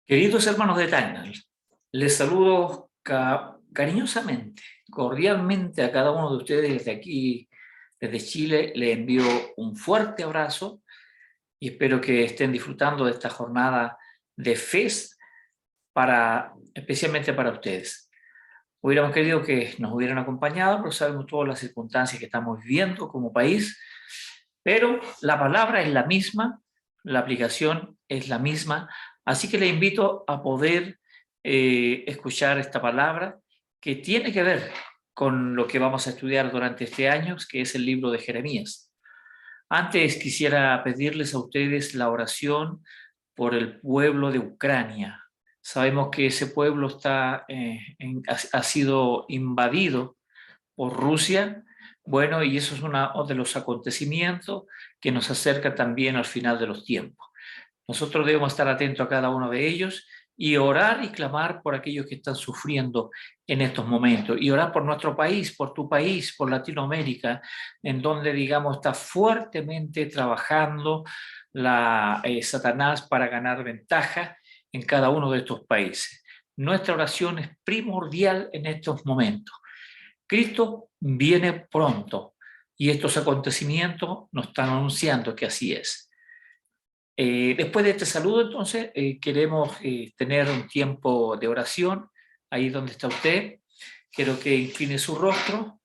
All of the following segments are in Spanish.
Queridos hermanos de Tainal, les saludo cariñosamente, cordialmente a cada uno de ustedes desde aquí, desde Chile. Les envío un fuerte abrazo y espero que estén disfrutando de esta jornada de fe especialmente para ustedes. Hubiéramos querido que nos hubieran acompañado, pero sabemos todas las circunstancias que estamos viviendo como país, pero la palabra es la misma, la aplicación es la misma, así que le invito a poder escuchar esta palabra que tiene que ver con lo que vamos a estudiar durante este año, que es el libro de Jeremías. Antes quisiera pedirles a ustedes la oración por el pueblo de Ucrania. Sabemos que ese pueblo ha sido invadido por Rusia. Bueno, y eso es uno de los acontecimientos que nos acerca también al final de los tiempos. Nosotros debemos estar atentos a cada uno de ellos y orar y clamar por aquellos que están sufriendo en estos momentos, y orar por nuestro país, por tu país, por Latinoamérica, en donde, digamos, está fuertemente trabajando Satanás para ganar ventaja en cada uno de estos países. Nuestra oración es primordial en estos momentos. Cristo viene pronto y estos acontecimientos nos están anunciando que así es. Después de este saludo, entonces, queremos tener un tiempo de oración, ahí donde está usted. Quiero que incline su rostro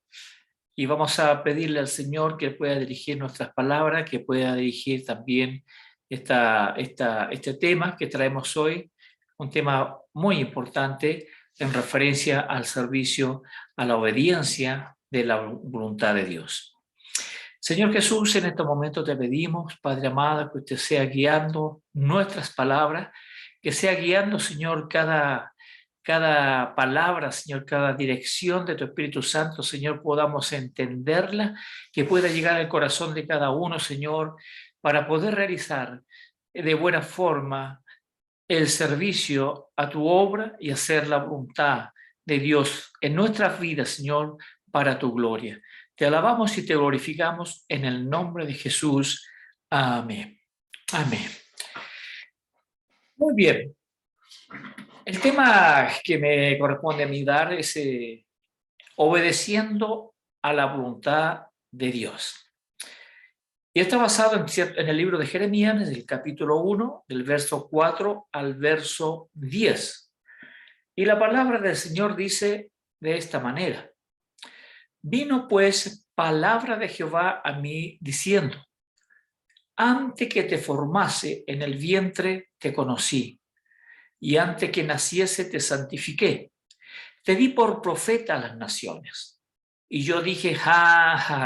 y vamos a pedirle al Señor que pueda dirigir nuestras palabras, que pueda dirigir también este tema que traemos hoy, un tema muy importante en referencia al servicio, a la obediencia de la voluntad de Dios. Señor Jesús, en este momento te pedimos, Padre amado, que usted sea guiando nuestras palabras, que sea guiando, Señor, cada palabra, Señor, cada dirección de tu Espíritu Santo, Señor, podamos entenderla, que pueda llegar al corazón de cada uno, Señor, para poder realizar de buena forma el servicio a tu obra y hacer la voluntad de Dios en nuestras vidas, Señor, para tu gloria. Te alabamos y te glorificamos en el nombre de Jesús. Amén. Amén. Muy bien. El tema que me corresponde a mí dar es obedeciendo a la voluntad de Dios. Y está basado en el libro de Jeremías, desde el capítulo 1, del verso 4 al verso 10. Y la palabra del Señor dice de esta manera: vino pues palabra de Jehová a mí diciendo, antes que te formase en el vientre te conocí, y antes que naciese te santifiqué, te di por profeta a las naciones. Y yo dije,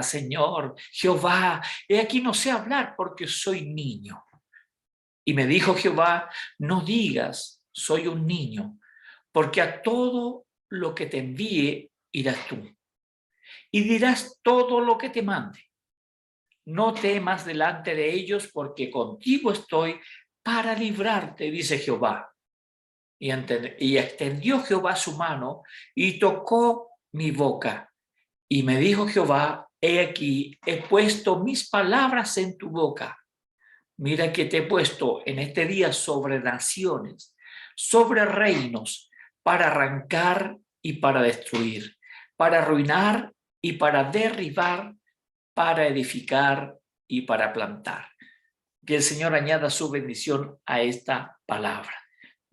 Señor, Jehová, he aquí no sé hablar porque soy niño. Y me dijo Jehová, no digas, soy un niño, porque a todo lo que te envíe irás tú, y dirás todo lo que te mande. No temas delante de ellos, porque contigo estoy para librarte, dice Jehová. Y extendió Jehová su mano y tocó mi boca. Y me dijo Jehová, he aquí, he puesto mis palabras en tu boca. Mira que te he puesto en este día sobre naciones, sobre reinos, para arrancar y para destruir, para arruinar y para derribar, para edificar y para plantar. Que el Señor añada su bendición a esta palabra.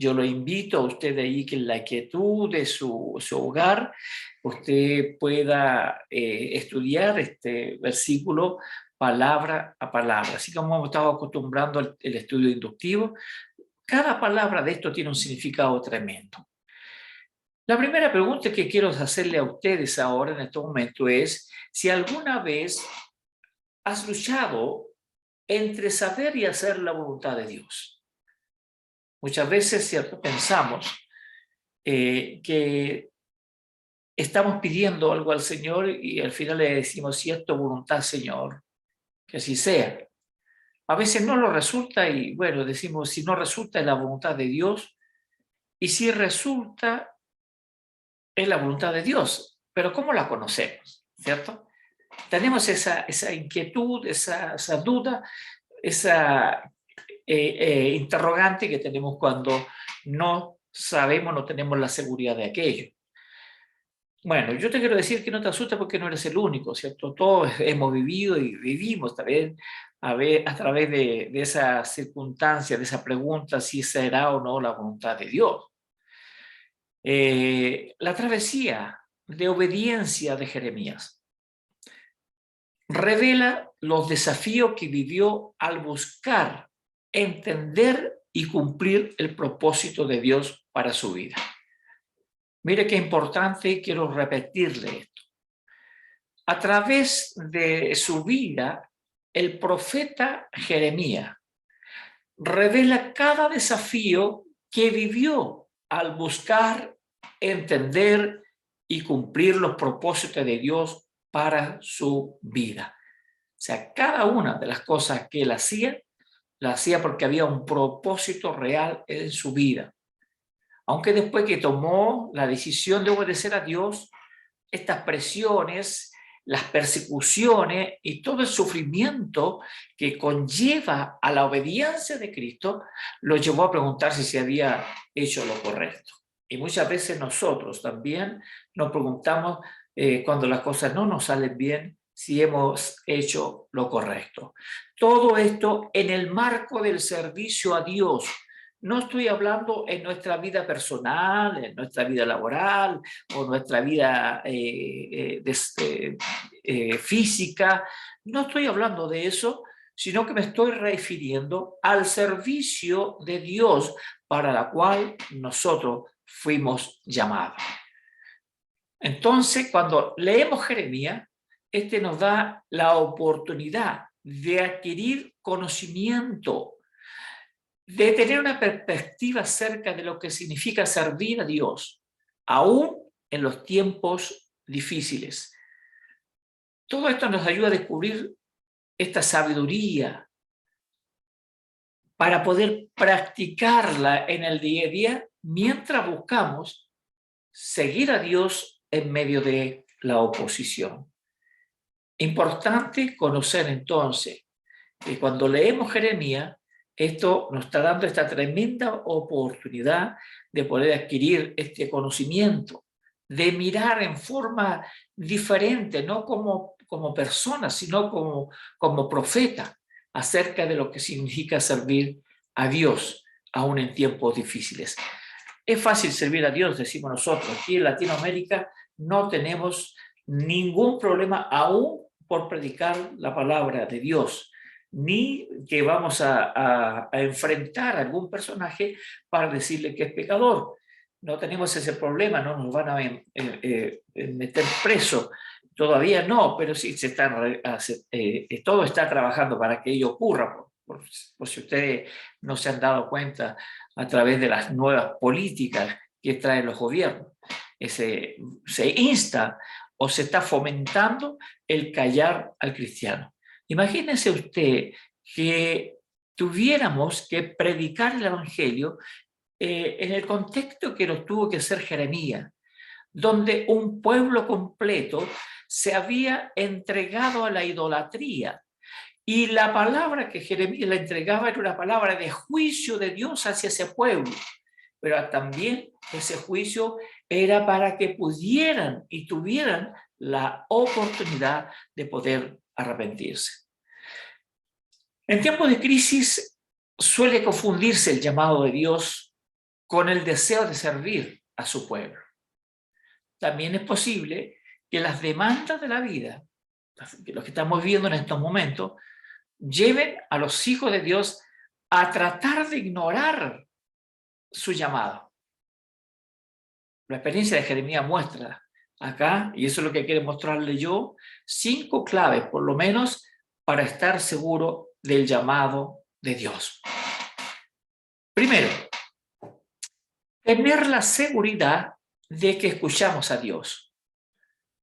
Yo lo invito a usted ahí que en la quietud de su hogar usted pueda estudiar este versículo palabra a palabra. Así como hemos estado acostumbrando el estudio inductivo, cada palabra de esto tiene un significado tremendo. La primera pregunta que quiero hacerle a ustedes ahora en este momento es si alguna vez has luchado entre saber y hacer la voluntad de Dios. Muchas veces, ¿cierto?, pensamos que estamos pidiendo algo al Señor y al final le decimos, si es tu voluntad, Señor, que así sea. A veces no lo resulta y, bueno, decimos, si no resulta es la voluntad de Dios, y si resulta es la voluntad de Dios. Pero ¿cómo la conocemos? ¿Cierto? Tenemos esa inquietud, esa duda, esa interrogante que tenemos cuando no sabemos, no tenemos la seguridad de aquello. Bueno, yo te quiero decir que no te asustes porque no eres el único, ¿cierto? Todos hemos vivido y vivimos también a través de esa circunstancia, de esa pregunta, si será o no la voluntad de Dios. La travesía de obediencia de Jeremías revela los desafíos que vivió al buscar entender y cumplir el propósito de Dios para su vida. Mire qué importante, quiero repetirle esto. A través de su vida, el profeta Jeremías revela cada desafío que vivió al buscar entender y cumplir los propósitos de Dios para su vida. O sea, cada una de las cosas que él hacía, la hacía porque había un propósito real en su vida. Aunque después que tomó la decisión de obedecer a Dios, estas presiones, las persecuciones y todo el sufrimiento que conlleva a la obediencia de Cristo, lo llevó a preguntarse si había hecho lo correcto. Y muchas veces nosotros también nos preguntamos cuando las cosas no nos salen bien, si hemos hecho lo correcto. Todo esto en el marco del servicio a Dios. No estoy hablando en nuestra vida personal, en nuestra vida laboral o nuestra vida física. No estoy hablando de eso, sino que me estoy refiriendo al servicio de Dios para la cual nosotros fuimos llamados. Entonces, cuando leemos Jeremías, este nos da la oportunidad de adquirir conocimiento, de tener una perspectiva acerca de lo que significa servir a Dios, aún en los tiempos difíciles. Todo esto nos ayuda a descubrir esta sabiduría para poder practicarla en el día a día mientras buscamos seguir a Dios en medio de la oposición. Importante conocer entonces que cuando leemos Jeremías, esto nos está dando esta tremenda oportunidad de poder adquirir este conocimiento, de mirar en forma diferente, no como persona, sino como profeta, acerca de lo que significa servir a Dios, aún en tiempos difíciles. Es fácil servir a Dios, decimos nosotros. Aquí en Latinoamérica no tenemos ningún problema aún por predicar la palabra de Dios, ni que vamos a enfrentar a algún personaje para decirle que es pecador. No tenemos ese problema, no nos van a meter preso. Todavía no, pero sí todo está trabajando para que ello ocurra, por si ustedes no se han dado cuenta a través de las nuevas políticas que traen los gobiernos. Se insta o se está fomentando el callar al cristiano. Imagínense usted que tuviéramos que predicar el Evangelio en el contexto que lo tuvo que hacer Jeremías, donde un pueblo completo se había entregado a la idolatría. Y la palabra que Jeremías le entregaba era una palabra de juicio de Dios hacia ese pueblo. Pero también ese juicio era para que pudieran y tuvieran la oportunidad de poder arrepentirse. En tiempos de crisis suele confundirse el llamado de Dios con el deseo de servir a su pueblo. También es posible que las demandas de la vida, lo que estamos viendo en estos momentos, lleven a los hijos de Dios a tratar de ignorar su llamado. La experiencia de Jeremías muestra acá, y eso es lo que quiero mostrarle yo, 5 claves, por lo menos, para estar seguro del llamado de Dios. Primero, tener la seguridad de que escuchamos a Dios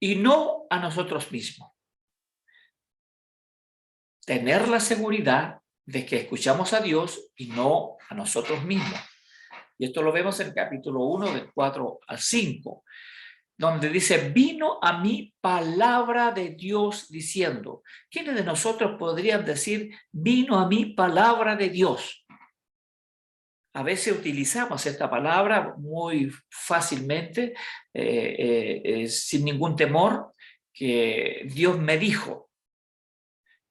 y no a nosotros mismos. Tener la seguridad de que escuchamos a Dios y no a nosotros mismos. Y esto lo vemos en el capítulo 1, del 4 al 5, donde dice, vino a mí palabra de Dios diciendo. ¿Quiénes de nosotros podrían decir, vino a mí palabra de Dios? A veces utilizamos esta palabra muy fácilmente, sin ningún temor, que Dios me dijo.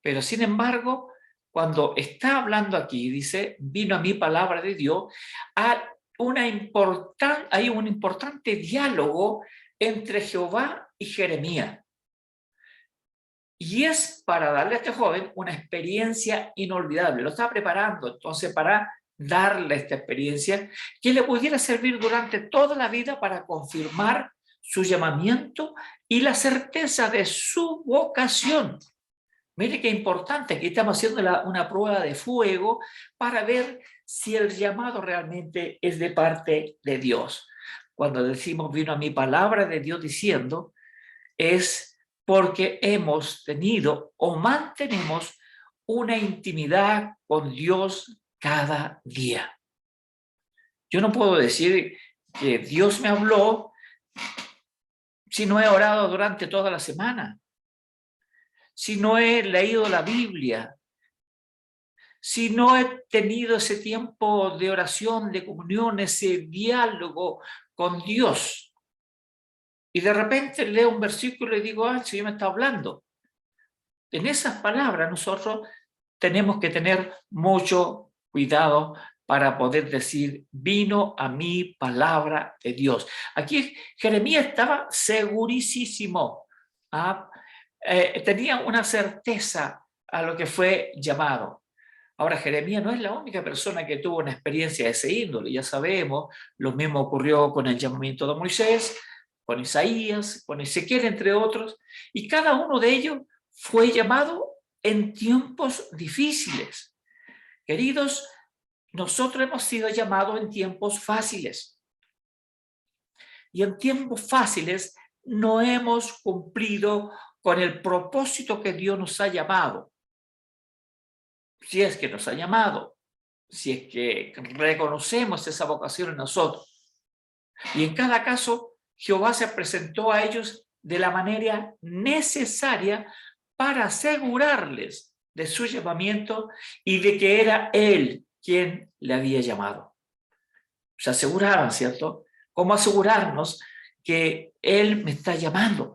Pero sin embargo, cuando está hablando aquí, dice, vino a mí palabra de Dios, hay un importante diálogo entre Jehová y Jeremías. Y es para darle a este joven una experiencia inolvidable. Lo está preparando entonces para darle esta experiencia que le pudiera servir durante toda la vida para confirmar su llamamiento y la certeza de su vocación. Mire qué importante, aquí estamos haciendo una prueba de fuego para ver si el llamado realmente es de parte de Dios. Cuando decimos vino a mi palabra de Dios diciendo, es porque hemos tenido o mantenemos una intimidad con Dios cada día. Yo no puedo decir que Dios me habló si no he orado durante toda la semana, si no he leído la Biblia, si no he tenido ese tiempo de oración, de comunión, ese diálogo con Dios. Y de repente leo un versículo y digo, el Señor me está hablando. En esas palabras nosotros tenemos que tener mucho cuidado para poder decir, vino a mí palabra de Dios. Aquí Jeremías estaba segurísimo, tenía una certeza a lo que fue llamado. Ahora, Jeremías no es la única persona que tuvo una experiencia de ese índole, ya sabemos, lo mismo ocurrió con el llamamiento de Moisés, con Isaías, con Ezequiel, entre otros, y cada uno de ellos fue llamado en tiempos difíciles. Queridos, nosotros hemos sido llamados en tiempos fáciles. Y en tiempos fáciles no hemos cumplido con el propósito que Dios nos ha llamado. Si es que nos ha llamado, si es que reconocemos esa vocación en nosotros. Y en cada caso, Jehová se presentó a ellos de la manera necesaria para asegurarles de su llamamiento y de que era Él quien le había llamado. Se aseguraban, ¿cierto? ¿Cómo asegurarnos que Él me está llamando?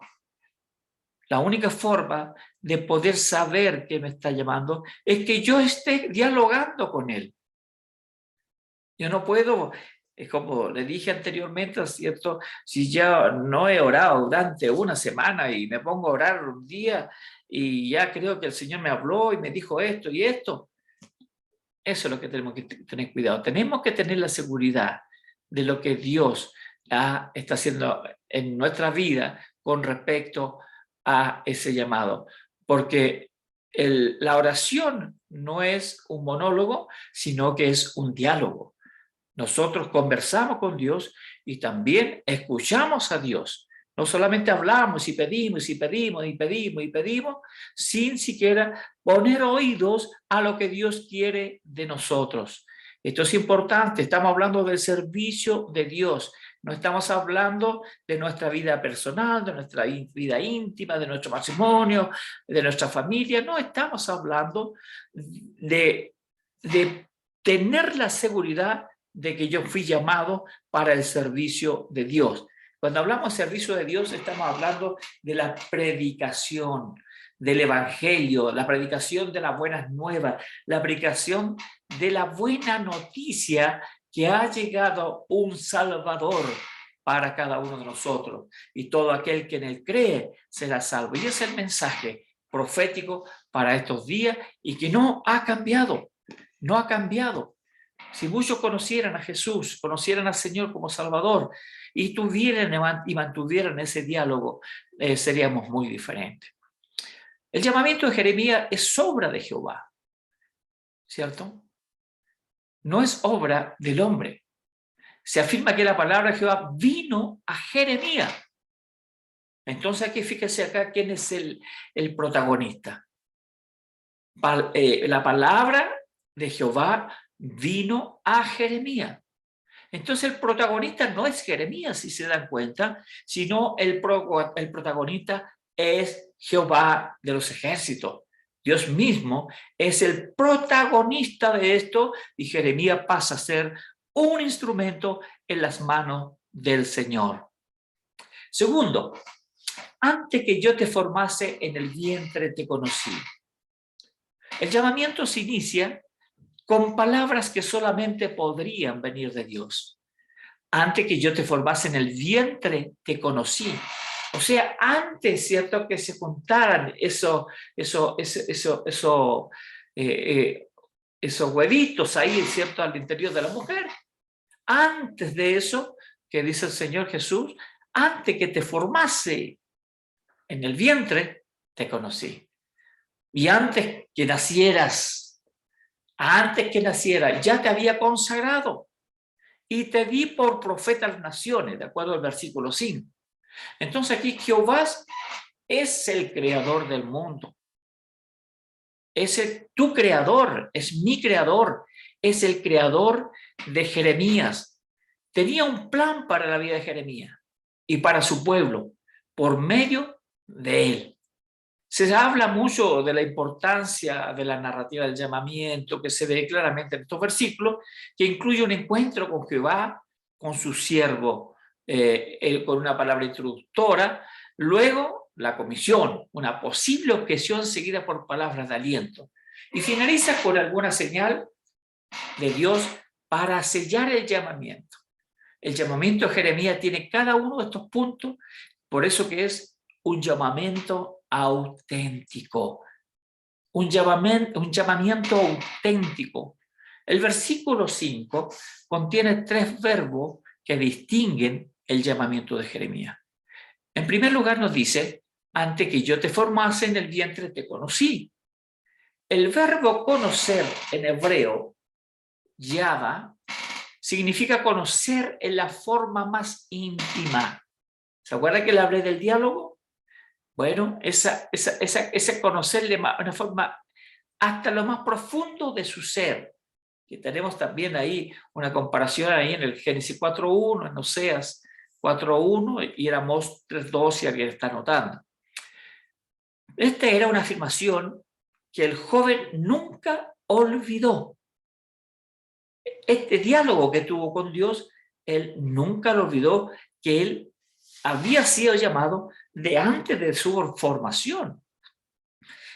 La única forma de poder saber que me está llamando es que yo esté dialogando con Él. Yo no puedo, como le dije anteriormente, ¿cierto? Si ya no he orado durante una semana y me pongo a orar un día y ya creo que el Señor me habló y me dijo esto y esto, eso es lo que tenemos que tener cuidado. Tenemos que tener la seguridad de lo que Dios está haciendo en nuestra vida con respecto a ese llamado. Porque la oración no es un monólogo, sino que es un diálogo. Nosotros conversamos con Dios y también escuchamos a Dios. No solamente hablamos y pedimos y pedimos y pedimos y pedimos, sin siquiera poner oídos a lo que Dios quiere de nosotros. Esto es importante, estamos hablando del servicio de Dios. No estamos hablando de nuestra vida personal, de nuestra vida íntima, de nuestro matrimonio, de nuestra familia. No estamos hablando de tener la seguridad de que yo fui llamado para el servicio de Dios. Cuando hablamos de servicio de Dios, estamos hablando de la predicación del evangelio, la predicación de las buenas nuevas, la predicación de la buena noticia que ha llegado un Salvador para cada uno de nosotros. Y todo aquel que en él cree será salvo. Y ese es el mensaje profético para estos días y que no ha cambiado, no ha cambiado. Si muchos conocieran a Jesús, conocieran al Señor como Salvador y tuvieran y mantuvieran ese diálogo, seríamos muy diferentes. El llamamiento de Jeremías es obra de Jehová, ¿cierto? No es obra del hombre. Se afirma que la palabra de Jehová vino a Jeremías. Entonces aquí fíjese acá quién es el protagonista. La palabra de Jehová vino a Jeremías. Entonces el protagonista no es Jeremías, si se dan cuenta, sino el protagonista es Jehová de los ejércitos. Dios mismo es el protagonista de esto y Jeremías pasa a ser un instrumento en las manos del Señor. Segundo, antes que yo te formase en el vientre te conocí. El llamamiento se inicia con palabras que solamente podrían venir de Dios. Antes que yo te formase en el vientre te conocí. O sea, antes, ¿cierto?, que se juntaran esos huevitos ahí, ¿cierto?, al interior de la mujer. Antes de eso, que dice el Señor Jesús, antes que te formase en el vientre, te conocí. Y antes que nacieras, ya te había consagrado y te di por profeta a las naciones, de acuerdo al versículo 5. Entonces aquí Jehová es el creador del mundo. Es tu creador, es mi creador, es el creador de Jeremías. Tenía un plan para la vida de Jeremías y para su pueblo, por medio de él. Se habla mucho de la importancia de la narrativa del llamamiento, que se ve claramente en estos versículos, que incluye un encuentro con Jehová, con su siervo, con una palabra introductora, luego la comisión, una posible objeción seguida por palabras de aliento, y finaliza con alguna señal de Dios para sellar el llamamiento. El llamamiento de Jeremías tiene cada uno de estos puntos, por eso que es un llamamiento auténtico, un llamamiento auténtico. El versículo 5 contiene 3 verbos que distinguen el llamamiento de Jeremías. En primer lugar nos dice, antes que yo te formase en el vientre te conocí. El verbo conocer en hebreo, yada, significa conocer en la forma más íntima. ¿Se acuerda que le hablé del diálogo? Bueno, ese conocerle de una forma hasta lo más profundo de su ser, que tenemos también ahí una comparación ahí en el Génesis 4.1, en Oseas 4.1 y en Amós 3.2, si alguien está notando. Esta era una afirmación que el joven nunca olvidó. Este diálogo que tuvo con Dios, él nunca lo olvidó, que él había sido llamado de antes de su formación.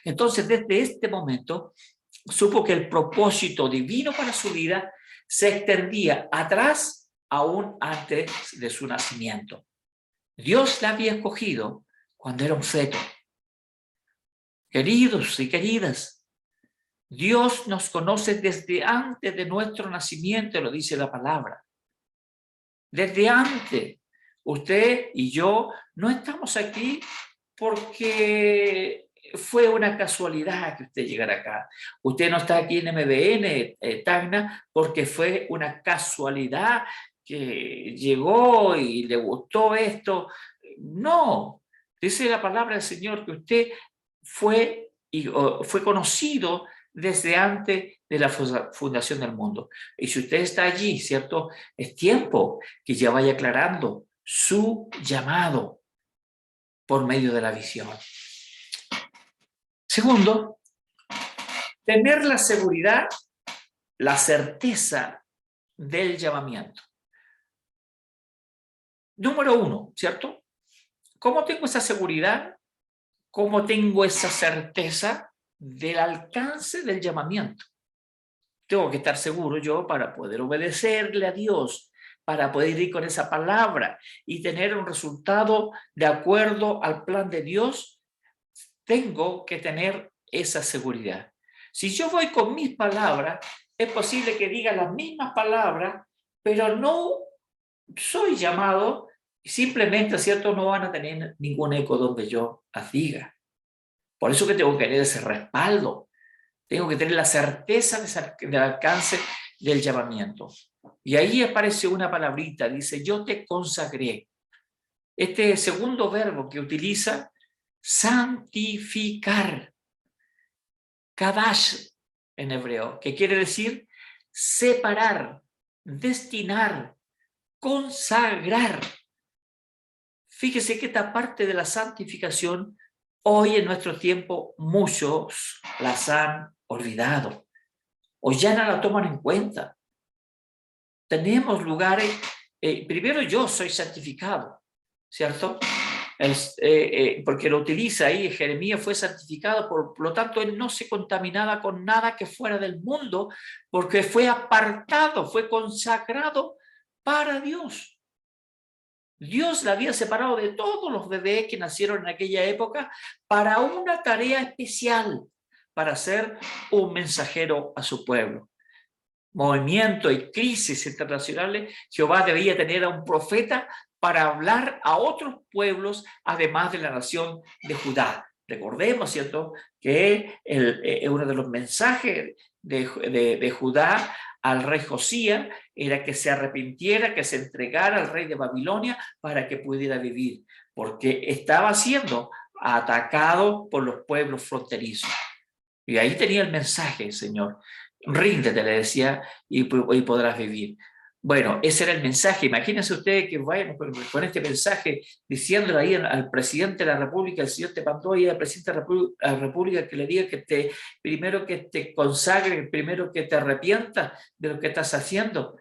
Entonces, desde este momento, supo que el propósito divino para su vida se extendía atrás, aún antes de su nacimiento. Dios la había escogido cuando era un feto. Queridos y queridas, Dios nos conoce desde antes de nuestro nacimiento, lo dice la palabra. Desde antes. Usted y yo no estamos aquí porque fue una casualidad que usted llegara acá. Usted no está aquí en MBN, Tacna, porque fue una casualidad que llegó y le gustó esto. No, dice la palabra del Señor que usted fue conocido desde antes de la fundación del mundo. Y si usted está allí, ¿cierto? Es tiempo que ya vaya aclarando su llamado por medio de la visión. Segundo, tener la seguridad, la certeza del llamamiento. Número 1, ¿cierto? ¿Cómo tengo esa seguridad? ¿Cómo tengo esa certeza del alcance del llamamiento? Tengo que estar seguro yo para poder obedecerle a Dios, para poder ir con esa palabra y tener un resultado de acuerdo al plan de Dios. Tengo que tener esa seguridad. Si yo voy con mis palabras, es posible que diga las mismas palabras, pero no soy llamado, simplemente, ¿cierto?, no van a tener ningún eco donde yo las diga. Por eso que tengo que tener ese respaldo. Tengo que tener la certeza del alcance del llamamiento. Y ahí aparece una palabrita, dice, yo te consagré. Este segundo verbo que utiliza, santificar, kadash en hebreo, que quiere decir separar, destinar, consagrar. Fíjese que esta parte de la santificación, hoy en nuestro tiempo muchos las han olvidado o ya no la toman en cuenta. tenemos lugares, primero yo soy santificado, ¿cierto? Porque lo utiliza ahí, Jeremías fue santificado, por lo tanto él no se contaminaba con nada que fuera del mundo, porque fue apartado, fue consagrado para Dios. Dios la había separado de todos los bebés que nacieron en aquella época para una tarea especial, para ser un mensajero a su pueblo. Movimiento y crisis internacionales, Jehová debía tener a un profeta para hablar a otros pueblos, además de la nación de Judá. Recordemos, ¿cierto?, que uno de los mensajes de Judá al rey Josías era que se arrepintiera, que se entregara al rey de Babilonia para que pudiera vivir, porque estaba siendo atacado por los pueblos fronterizos. Y ahí tenía el mensaje, Señor. Ríndete, le decía, y podrás vivir. Bueno, ese era el mensaje. Imagínense ustedes que vayan con este mensaje diciéndole ahí al presidente de la República, el Señor te mandó ahí al presidente de la República que le diga que primero que te consagre, primero que te arrepientas de lo que estás haciendo.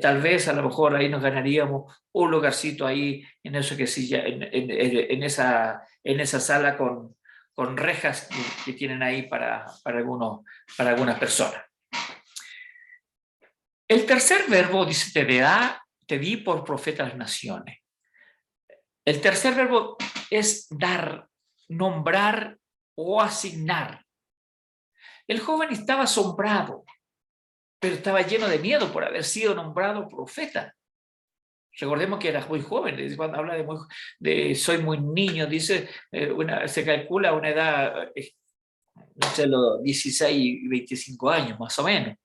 Tal vez a lo mejor ahí nos ganaríamos un lugarcito ahí en eso que sí, en esa sala con rejas que tienen ahí para algunas personas. El tercer verbo dice, te di por profeta a las naciones. El tercer verbo es dar, nombrar o asignar. El joven estaba asombrado, pero estaba lleno de miedo por haber sido nombrado profeta. Recordemos que era muy joven, cuando habla de soy muy niño, dice, se calcula una edad, no sé, los 16 y 25 años, más o menos.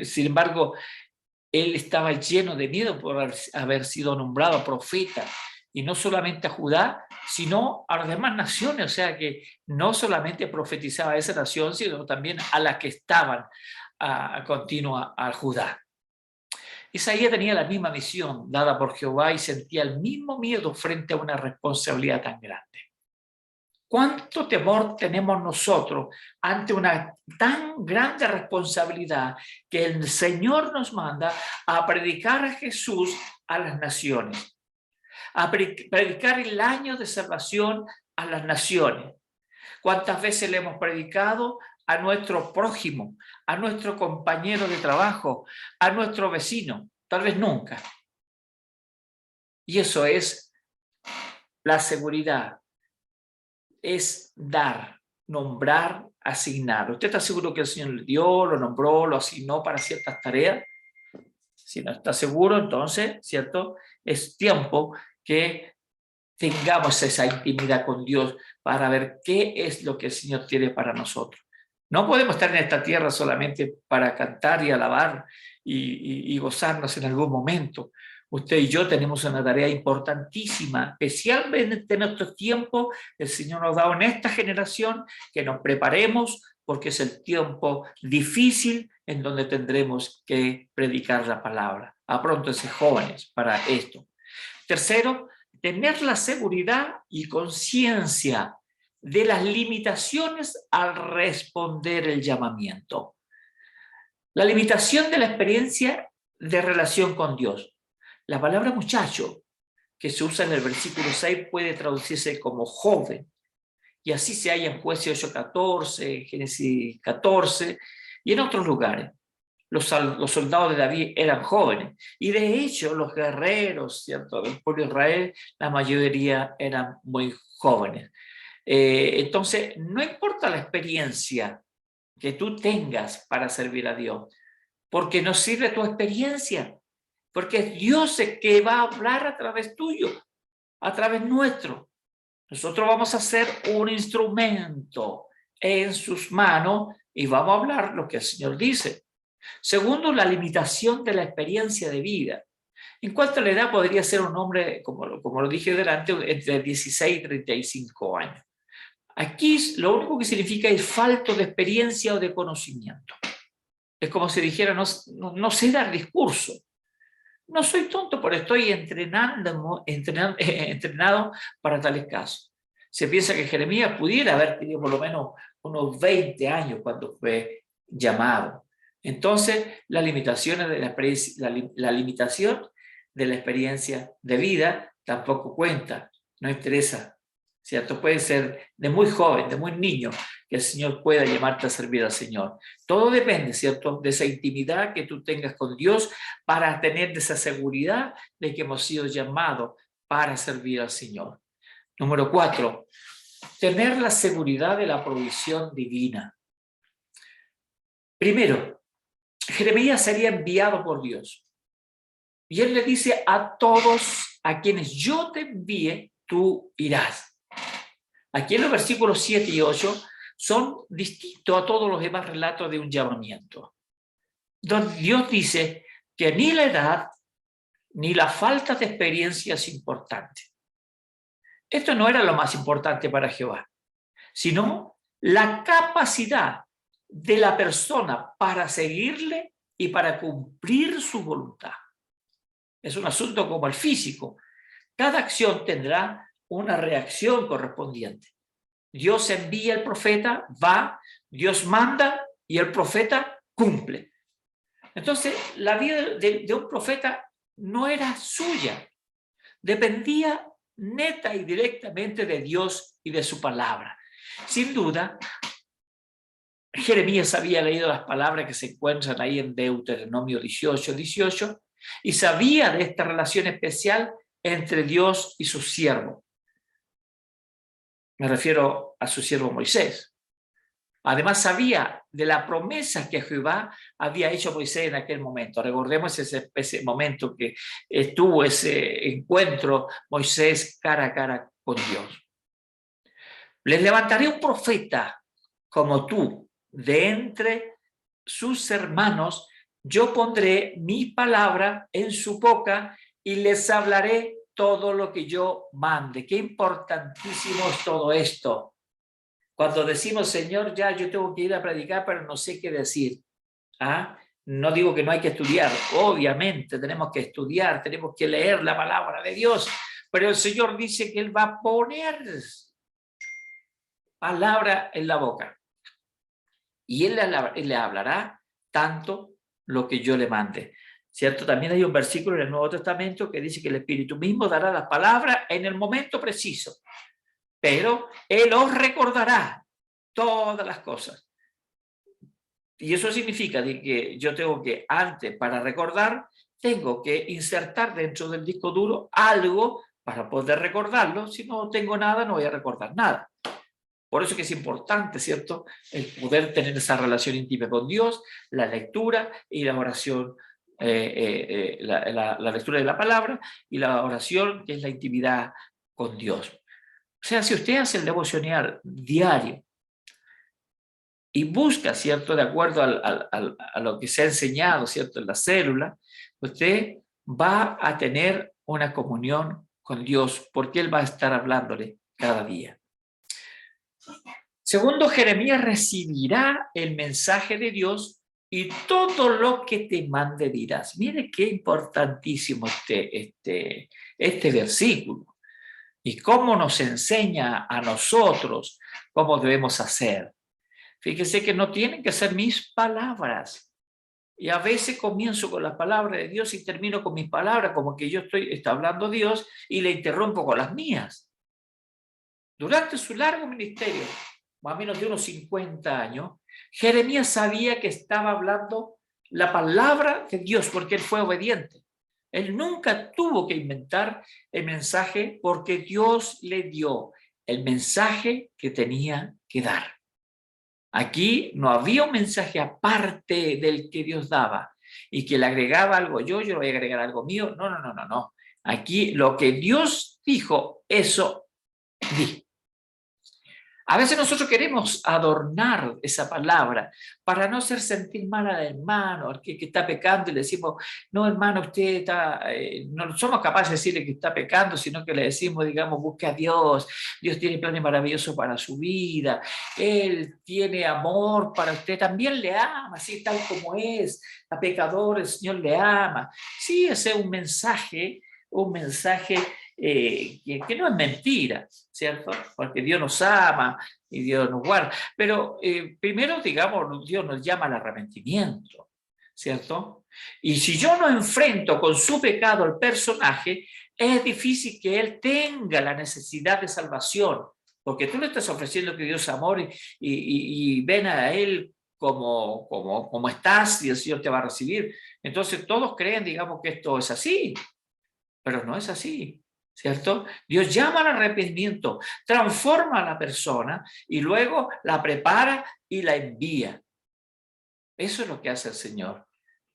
Sin embargo, él estaba lleno de miedo por haber sido nombrado profeta, y no solamente a Judá, sino a las demás naciones, o sea que no solamente profetizaba a esa nación, sino también a las que estaban continua a Judá. Isaías tenía la misma misión dada por Jehová y sentía el mismo miedo frente a una responsabilidad tan grande. ¿Cuánto temor tenemos nosotros ante una tan grande responsabilidad que el Señor nos manda a predicar a Jesús a las naciones? A predicar el año de salvación a las naciones. ¿Cuántas veces le hemos predicado a nuestro prójimo, a nuestro compañero de trabajo, a nuestro vecino? Tal vez nunca. Y eso es la seguridad. Es dar, nombrar, asignar. ¿Usted está seguro que el Señor le dio, lo nombró, lo asignó para ciertas tareas? Si no está seguro, entonces, ¿cierto?, es tiempo que tengamos esa intimidad con Dios para ver qué es lo que el Señor tiene para nosotros. No podemos estar en esta tierra solamente para cantar y alabar y gozarnos en algún momento. Usted y yo tenemos una tarea importantísima, especialmente en estos tiempos. El Señor nos ha dado en esta generación que nos preparemos porque es el tiempo difícil en donde tendremos que predicar la palabra. Apróntense, jóvenes, para esto. Tercero, tener la seguridad y conciencia de las limitaciones al responder el llamamiento. La limitación de la experiencia de relación con Dios. La palabra muchacho, que se usa en el versículo 6, puede traducirse como joven, y así se halla en Jueces 8:14, Génesis 14, y en otros lugares. Los soldados de David eran jóvenes, y de hecho los guerreros, ¿cierto?, del pueblo de Israel, la mayoría eran muy jóvenes. Entonces, no importa la experiencia que tú tengas para servir a Dios, porque no sirve tu experiencia, porque es Dios el que va a hablar a través tuyo, a través nuestro. Nosotros vamos a ser un instrumento en sus manos y vamos a hablar lo que el Señor dice. Segundo, la limitación de la experiencia de vida. En cuanto a la edad, podría ser un hombre, como lo dije delante, entre 16 y 35 años. Aquí lo único que significa es falta de experiencia o de conocimiento. Es como si dijera, no sé dar discurso. No soy tonto, pero estoy entrenado para tales casos. Se piensa que Jeremías pudiera haber tenido por lo menos unos 20 años cuando fue llamado. Entonces, las limitaciones de la limitación de la experiencia de vida tampoco cuenta, no interesa, ¿cierto? Puede ser de muy joven, de muy niño, que el Señor pueda llamarte a servir al Señor. Todo depende, ¿cierto?, de esa intimidad que tú tengas con Dios para tener esa seguridad de que hemos sido llamados para servir al Señor. Número 4, tener la seguridad de la provisión divina. Primero, Jeremías sería enviado por Dios. Y él le dice a todos a quienes yo te envíe, tú irás. Aquí en los versículos 7 y 8 son distintos a todos los demás relatos de un llamamiento. Donde Dios dice que ni la edad ni la falta de experiencia es importante. Esto no era lo más importante para Jehová, sino la capacidad de la persona para seguirle y para cumplir su voluntad. Es un asunto como el físico. Cada acción tendrá una reacción correspondiente. Dios envía al profeta, va, Dios manda y el profeta cumple. Entonces, la vida de un profeta no era suya, dependía neta y directamente de Dios y de su palabra. Sin duda, Jeremías había leído las palabras que se encuentran ahí en Deuteronomio 18 y sabía de esta relación especial entre Dios y su siervo. Me refiero a su siervo Moisés. Además sabía de la promesa que Jehová había hecho a Moisés en aquel momento. Recordemos ese momento que tuvo ese encuentro Moisés cara a cara con Dios. Les levantaré un profeta como tú de entre sus hermanos, yo pondré mi palabra en su boca y les hablaré todo lo que yo mande. Qué importantísimo es todo esto. Cuando decimos, Señor, ya yo tengo que ir a predicar, pero no sé qué decir. ¿Ah? No digo que no hay que estudiar, obviamente tenemos que estudiar, tenemos que leer la palabra de Dios, pero el Señor dice que Él va a poner palabra en la boca. Y él le hablará tanto lo que yo le mande. ¿Cierto? También hay un versículo en el Nuevo Testamento que dice que el Espíritu mismo dará las palabras en el momento preciso, pero Él os recordará todas las cosas. Y eso significa que yo tengo que, antes, para recordar, tengo que insertar dentro del disco duro algo para poder recordarlo. Si no tengo nada, no voy a recordar nada. Por eso que es importante, ¿cierto?, el poder tener esa relación íntima con Dios, la lectura y la oración, la lectura de la palabra y la oración, que es la intimidad con Dios. O sea, si usted hace el devocional diario y busca, ¿cierto?, de acuerdo a lo que se ha enseñado, ¿cierto?, en la célula, usted va a tener una comunión con Dios, porque Él va a estar hablándole cada día. Segundo, Jeremías recibirá el mensaje de Dios y todo lo que te mande dirás. Mire qué importantísimo este versículo y cómo nos enseña a nosotros cómo debemos hacer. Fíjese que no tienen que ser mis palabras. Y a veces comienzo con las palabras de Dios y termino con mis palabras, como que está hablando Dios y le interrumpo con las mías. Durante su largo ministerio, más o menos de unos 50 años, Jeremías sabía que estaba hablando la palabra de Dios porque él fue obediente. Él nunca tuvo que inventar el mensaje porque Dios le dio el mensaje que tenía que dar. Aquí no había un mensaje aparte del que Dios daba y que le agregaba algo yo le voy a agregar algo mío. No. Aquí lo que Dios dijo, eso di. A veces nosotros queremos adornar esa palabra para no hacer sentir mal al hermano, al que está pecando, y le decimos, no hermano, usted está, no somos capaces de decirle que está pecando, sino que le decimos, digamos, busque a Dios, Dios tiene planes maravillosos para su vida, Él tiene amor para usted, también le ama, así tal como es, a pecador el Señor le ama. Sí, ese es un mensaje que no es mentira, ¿cierto? Porque Dios nos ama y Dios nos guarda. Pero primero, digamos, Dios nos llama al arrepentimiento. ¿cierto? Y si yo no enfrento con su pecado al personaje, es difícil que él tenga la necesidad de salvación, porque tú le estás ofreciendo que Dios es amor y ven a él como estás y el Señor te va a recibir. Entonces todos creen, digamos, que esto es así, pero no es así, ¿cierto? Dios llama al arrepentimiento, transforma a la persona y luego la prepara y la envía. Eso es lo que hace el Señor.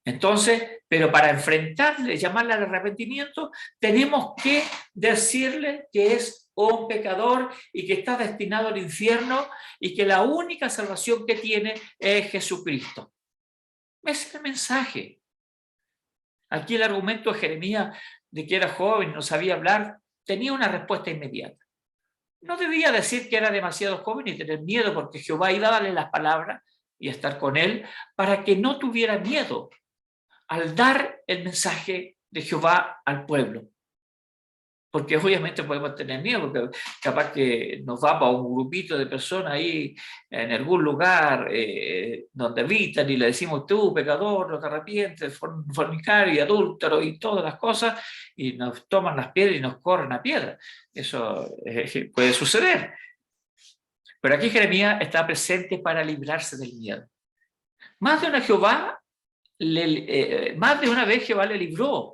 Entonces, pero para enfrentarle, llamarle al arrepentimiento, tenemos que decirle que es un pecador y que está destinado al infierno y que la única salvación que tiene es Jesucristo. Ese es el mensaje. Aquí el argumento de Jeremías de que era joven, no sabía hablar, tenía una respuesta inmediata. No debía decir que era demasiado joven y tener miedo, porque Jehová iba a darle las palabras y a estar con él para que no tuviera miedo al dar el mensaje de Jehová al pueblo. Porque obviamente podemos tener miedo, porque capaz que nos vamos a un grupito de personas ahí en algún lugar donde habitan y le decimos tú, pecador, no te arrepientes, fornicario y adúltero y todas las cosas, y nos toman las piedras y nos corren a piedra. Eso puede suceder. Pero aquí Jeremías está presente para librarse del miedo. Más de una vez Jehová le libró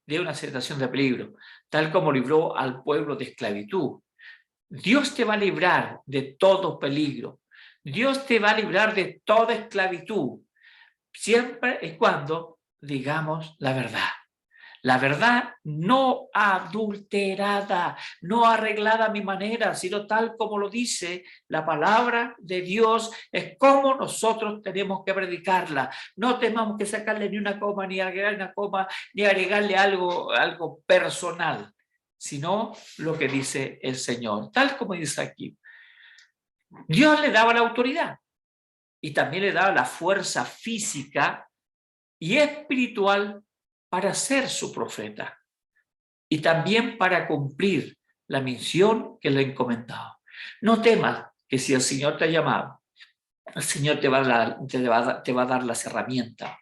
de una situación de peligro, tal como libró al pueblo de esclavitud. Dios te va a librar de todo peligro. Dios te va a librar de toda esclavitud, siempre y cuando digamos la verdad. La verdad no adulterada, no arreglada a mi manera, sino tal como lo dice la palabra de Dios, es como nosotros tenemos que predicarla. No tenemos que sacarle ni una coma, ni agregarle una coma, ni agregarle algo personal, sino lo que dice el Señor, tal como dice aquí. Dios le daba la autoridad y también le daba la fuerza física y espiritual para ser su profeta y también para cumplir la misión que le he encomendado. No temas que si el Señor te ha llamado, el Señor te va a dar las herramientas,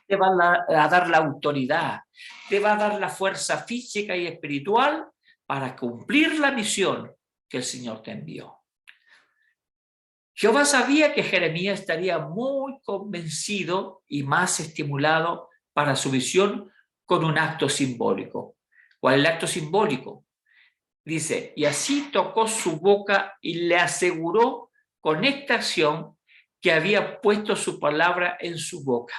te va a dar la autoridad, te va a dar la fuerza física y espiritual para cumplir la misión que el Señor te envió. Jehová sabía que Jeremías estaría muy convencido y más estimulado para su visión con un acto simbólico. ¿Cuál es el acto simbólico? Dice, y así tocó su boca y le aseguró con esta acción que había puesto su palabra en su boca.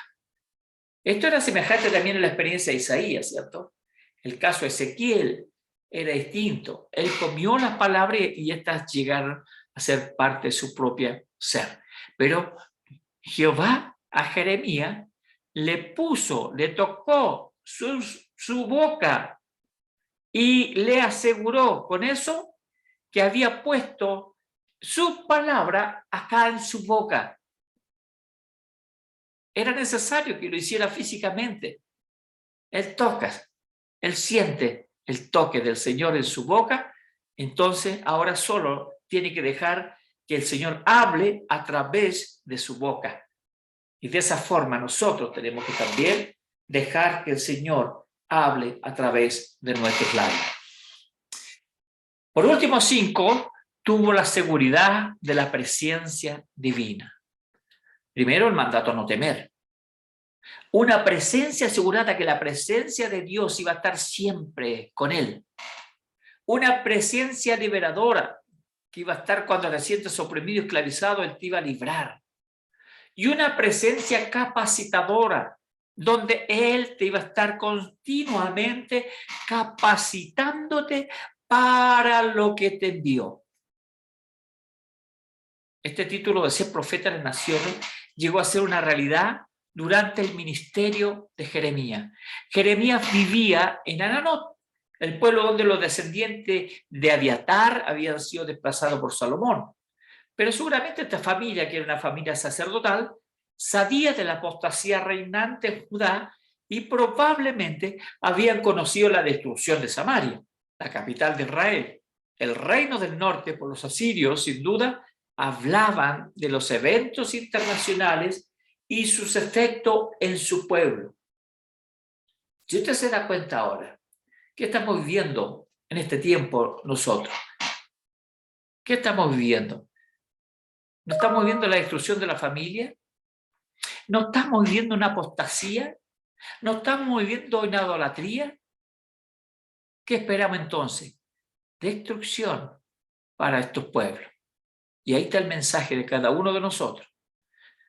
Esto era semejante también a la experiencia de Isaías, ¿cierto? El caso de Ezequiel era distinto. Él comió las palabras y estas llegaron a ser parte de su propia ser. Pero Jehová a Jeremías le tocó su boca y le aseguró con eso que había puesto su palabra acá en su boca. Era necesario que lo hiciera físicamente. Él toca, él siente el toque del Señor en su boca, entonces ahora solo tiene que dejar que el Señor hable a través de su boca. Y de esa forma nosotros tenemos que también dejar que el Señor hable a través de nuestros labios. Por último, 5, tuvo la seguridad de la presencia divina. Primero, el mandato a no temer. Una presencia asegurada, que la presencia de Dios iba a estar siempre con él. Una presencia liberadora, que iba a estar cuando te sientes oprimido y esclavizado, él te iba a librar. Y una presencia capacitadora, donde él te iba a estar continuamente capacitándote para lo que te envió. Este título de ser profeta de las naciones llegó a ser una realidad durante el ministerio de Jeremías. Jeremías vivía en Ananot, el pueblo donde los descendientes de Abiatar habían sido desplazados por Salomón. Pero seguramente esta familia, que era una familia sacerdotal, sabía de la apostasía reinante en Judá y probablemente habían conocido la destrucción de Samaria, la capital de Israel. El reino del norte por los asirios, sin duda, hablaban de los eventos internacionales y sus efectos en su pueblo. Si usted se da cuenta ahora, ¿qué estamos viviendo en este tiempo nosotros? ¿Qué estamos viviendo? ¿No estamos viviendo la destrucción de la familia? ¿No estamos viviendo una apostasía? ¿No estamos viviendo una idolatría? ¿Qué esperamos entonces? Destrucción para estos pueblos. Y ahí está el mensaje de cada uno de nosotros.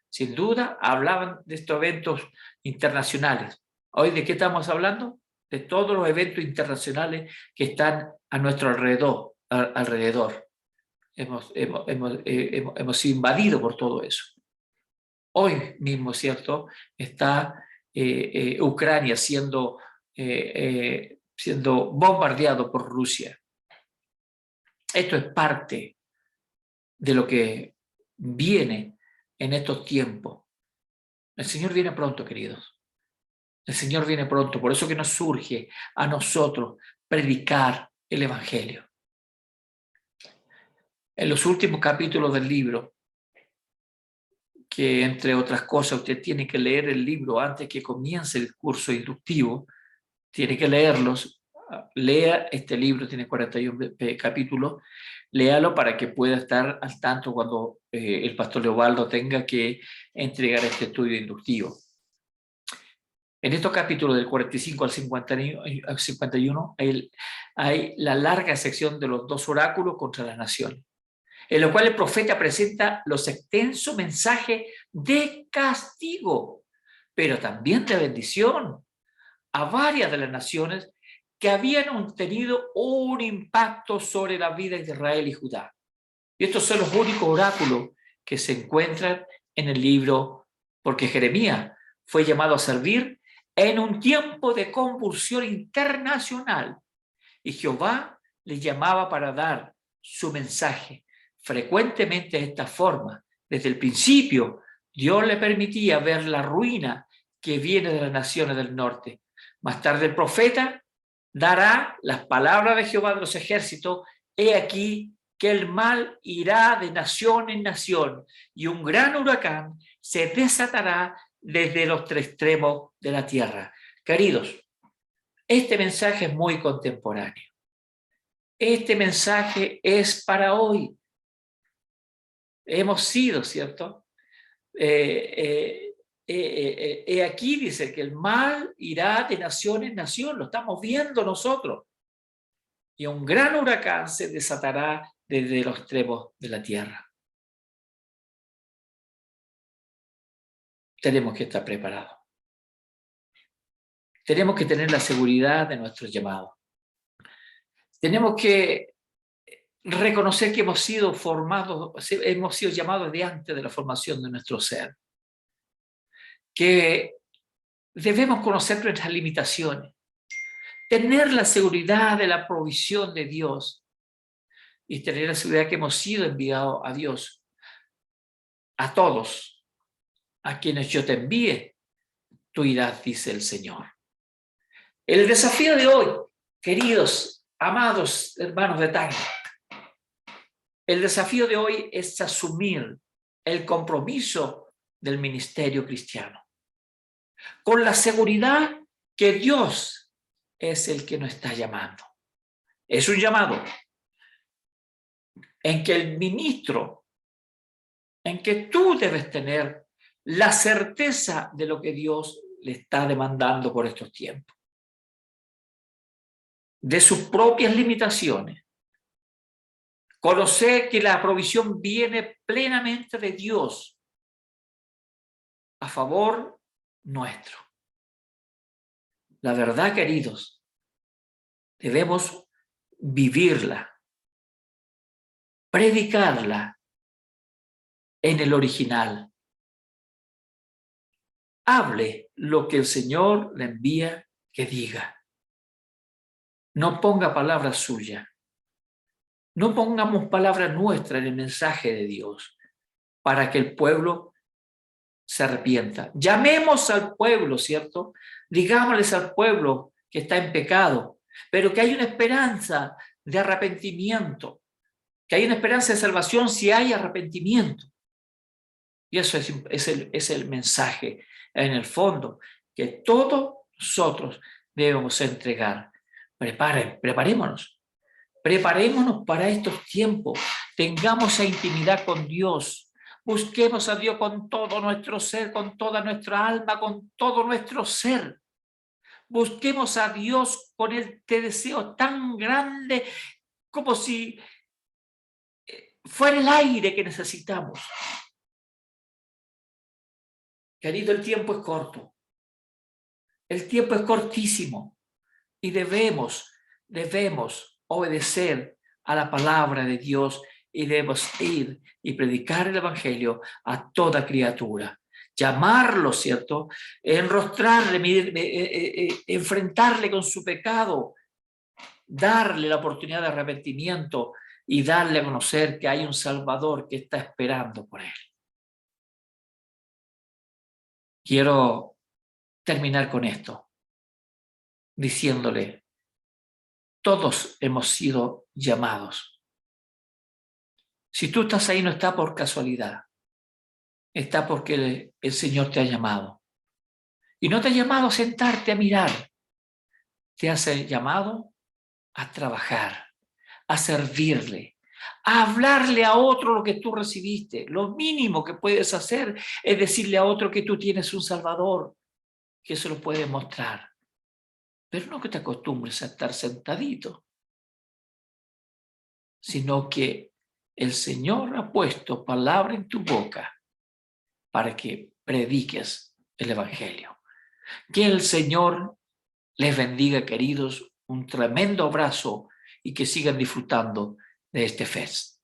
Sin duda, hablaban de estos eventos internacionales. Hoy, ¿de qué estamos hablando? De todos los eventos internacionales que están a nuestro alrededor. Hemos sido invadidos por todo eso. Hoy mismo, ¿cierto? Está Ucrania siendo bombardeado por Rusia. Esto es parte de lo que viene en estos tiempos. El Señor viene pronto, queridos. El Señor viene pronto. Por eso que nos surge a nosotros predicar el Evangelio. En los últimos capítulos del libro, que entre otras cosas usted tiene que leer el libro antes que comience el curso inductivo, tiene que leerlos. Lea este libro, tiene 41 capítulos, léalo para que pueda estar al tanto cuando el pastor Leobaldo tenga que entregar este estudio inductivo. En estos capítulos del 45 al 51 hay la larga sección de los dos oráculos contra las naciones, en lo cual el profeta presenta los extensos mensajes de castigo, pero también de bendición a varias de las naciones que habían tenido un impacto sobre la vida de Israel y Judá. Y estos son los únicos oráculos que se encuentran en el libro, porque Jeremías fue llamado a servir en un tiempo de convulsión internacional y Jehová le llamaba para dar su mensaje. Frecuentemente de esta forma, desde el principio, Dios le permitía ver la ruina que viene de las naciones del norte. Más tarde el profeta dará las palabras de Jehová de los ejércitos: he aquí que el mal irá de nación en nación y un gran huracán se desatará desde los tres extremos de la tierra. Queridos, este mensaje es muy contemporáneo. Este mensaje es para hoy. Hemos sido, ¿cierto? Aquí dice que el mal irá de nación en nación, lo estamos viendo nosotros. Y un gran huracán se desatará desde los extremos de la tierra. Tenemos que estar preparados. Tenemos que tener la seguridad de nuestro llamado. Tenemos que reconocer que hemos sido llamados de antes de la formación de nuestro ser. Que debemos conocer nuestras limitaciones, tener la seguridad de la provisión de Dios y tener la seguridad que hemos sido enviados a Dios, a todos, a quienes yo te envíe, tú irás, dice el Señor. El desafío de hoy, queridos, amados hermanos de Tanga, el desafío de hoy es asumir el compromiso del ministerio cristiano, con la seguridad que Dios es el que nos está llamando. Es un llamado en que el ministro, en que tú debes tener la certeza de lo que Dios le está demandando por estos tiempos, de sus propias limitaciones. Conocer que la provisión viene plenamente de Dios a favor nuestro. La verdad, queridos, debemos vivirla, predicarla en el original. Hable lo que el Señor le envía que diga. No ponga palabras suyas. No pongamos palabras nuestras en el mensaje de Dios para que el pueblo se arrepienta. Llamemos al pueblo, ¿cierto? Digámosles al pueblo que está en pecado, pero que hay una esperanza de arrepentimiento, que hay una esperanza de salvación si hay arrepentimiento. Y eso es el mensaje, en el fondo, que todos nosotros debemos entregar. Preparémonos. Preparémonos para estos tiempos. Tengamos esa intimidad con Dios. Busquemos a Dios con todo nuestro ser, con toda nuestra alma, con todo nuestro ser. Busquemos a Dios con este deseo tan grande como si fuera el aire que necesitamos. Querido, el tiempo es corto. El tiempo es cortísimo y debemos obedecer a la palabra de Dios y debemos ir y predicar el evangelio a toda criatura. Llamarlo, ¿cierto? Enrostrarle, enfrentarle con su pecado, darle la oportunidad de arrepentimiento y darle a conocer que hay un Salvador que está esperando por él. Quiero terminar con esto, diciéndole, todos hemos sido llamados. Si tú estás ahí, no está por casualidad, está porque el Señor te ha llamado. Y no te ha llamado a sentarte a mirar, te ha llamado a trabajar, a servirle, a hablarle a otro lo que tú recibiste. Lo mínimo que puedes hacer es decirle a otro que tú tienes un Salvador, que se lo puede mostrar. Pero no que te acostumbres a estar sentadito, sino que el Señor ha puesto palabra en tu boca para que prediques el Evangelio. Que el Señor les bendiga, queridos, un tremendo abrazo y que sigan disfrutando de este fest.